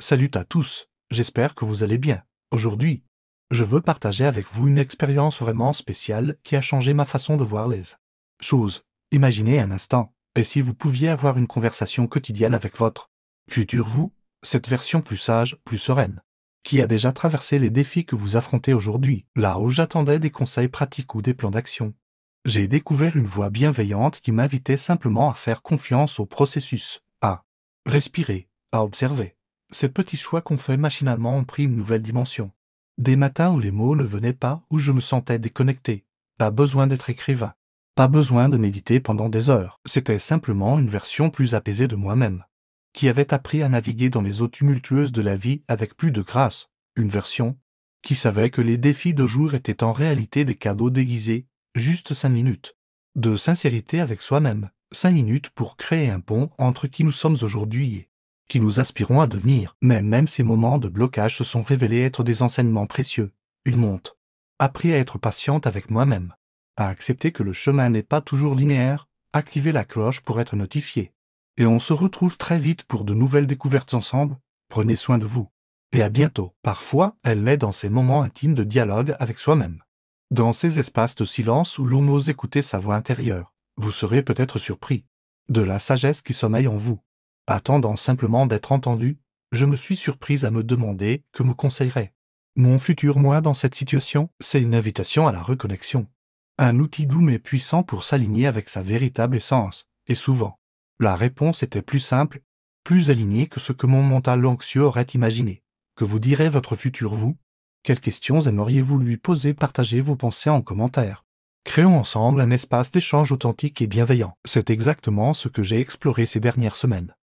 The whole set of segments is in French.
Salut à tous, j'espère que vous allez bien. Aujourd'hui, je veux partager avec vous une expérience vraiment spéciale qui a changé ma façon de voir les choses. Imaginez un instant, et si vous pouviez avoir une conversation quotidienne avec votre futur vous, cette version plus sage, plus sereine, qui a déjà traversé les défis que vous affrontez aujourd'hui, là où j'attendais des conseils pratiques ou des plans d'action. J'ai découvert une voix bienveillante qui m'invitait simplement à faire confiance au processus, à respirer, à observer. Ces petits choix qu'on fait machinalement ont pris une nouvelle dimension. Des matins où les mots ne venaient pas, où je me sentais déconnecté. Pas besoin d'être écrivain. Pas besoin de méditer pendant des heures. C'était simplement une version plus apaisée de moi-même, qui avait appris à naviguer dans les eaux tumultueuses de la vie avec plus de grâce. Une version qui savait que les défis de jour étaient en réalité des cadeaux déguisés, juste 5 minutes. De sincérité avec soi-même. 5 minutes pour créer un pont entre qui nous sommes aujourd'hui et qui nous aspirons à devenir. Mais même ces moments de blocage se sont révélés être des enseignements précieux. Une monte. Appris à être patiente avec moi-même. À accepter que le chemin n'est pas toujours linéaire. Activer la cloche pour être notifié. Et on se retrouve très vite pour de nouvelles découvertes ensemble. Prenez soin de vous. Et à bientôt. Parfois, elle est dans ces moments intimes de dialogue avec soi-même. Dans ces espaces de silence où l'on ose écouter sa voix intérieure. Vous serez peut-être surpris de la sagesse qui sommeille en vous. Attendant simplement d'être entendu, je me suis surprise à me demander que me conseillerait mon futur moi dans cette situation. C'est une invitation à la reconnexion. Un outil doux mais puissant pour s'aligner avec sa véritable essence. Et souvent, la réponse était plus simple, plus alignée que ce que mon mental anxieux aurait imaginé. Que vous dirait votre futur vous? Quelles questions aimeriez-vous lui poser? Partagez vos pensées en commentaire. Créons ensemble un espace d'échange authentique et bienveillant. C'est exactement ce que j'ai exploré ces dernières semaines.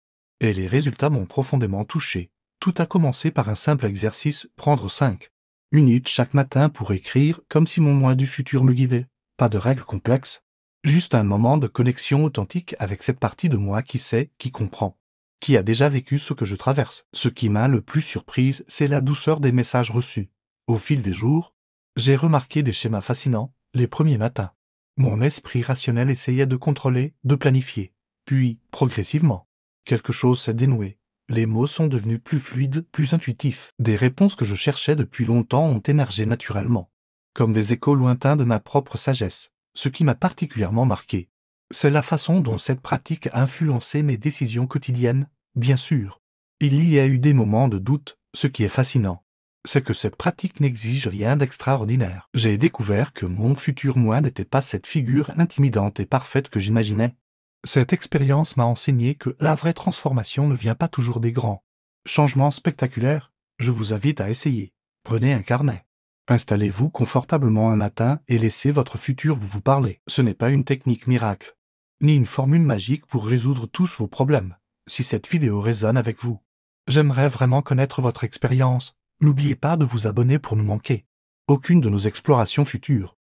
Et les résultats m'ont profondément touché. Tout a commencé par un simple exercice, prendre 5 minutes chaque matin pour écrire comme si mon moi du futur me guidait. Pas de règles complexes. Juste un moment de connexion authentique avec cette partie de moi qui sait, qui comprend, qui a déjà vécu ce que je traverse. Ce qui m'a le plus surprise, c'est la douceur des messages reçus. Au fil des jours, j'ai remarqué des schémas fascinants. Les premiers matins, mon esprit rationnel essayait de contrôler, de planifier. Puis, progressivement, quelque chose s'est dénoué. Les mots sont devenus plus fluides, plus intuitifs. Des réponses que je cherchais depuis longtemps ont émergé naturellement, comme des échos lointains de ma propre sagesse. Ce qui m'a particulièrement marqué, c'est la façon dont cette pratique a influencé mes décisions quotidiennes. Bien sûr, il y a eu des moments de doute. Ce qui est fascinant, c'est que cette pratique n'exige rien d'extraordinaire. J'ai découvert que mon futur moi n'était pas cette figure intimidante et parfaite que j'imaginais. Cette expérience m'a enseigné que la vraie transformation ne vient pas toujours des grands changements spectaculaires. Je vous invite à essayer. Prenez un carnet. Installez-vous confortablement un matin et laissez votre futur vous parler. Ce n'est pas une technique miracle, ni une formule magique pour résoudre tous vos problèmes. Si cette vidéo résonne avec vous, j'aimerais vraiment connaître votre expérience. N'oubliez pas de vous abonner pour ne manquer aucune de nos explorations futures.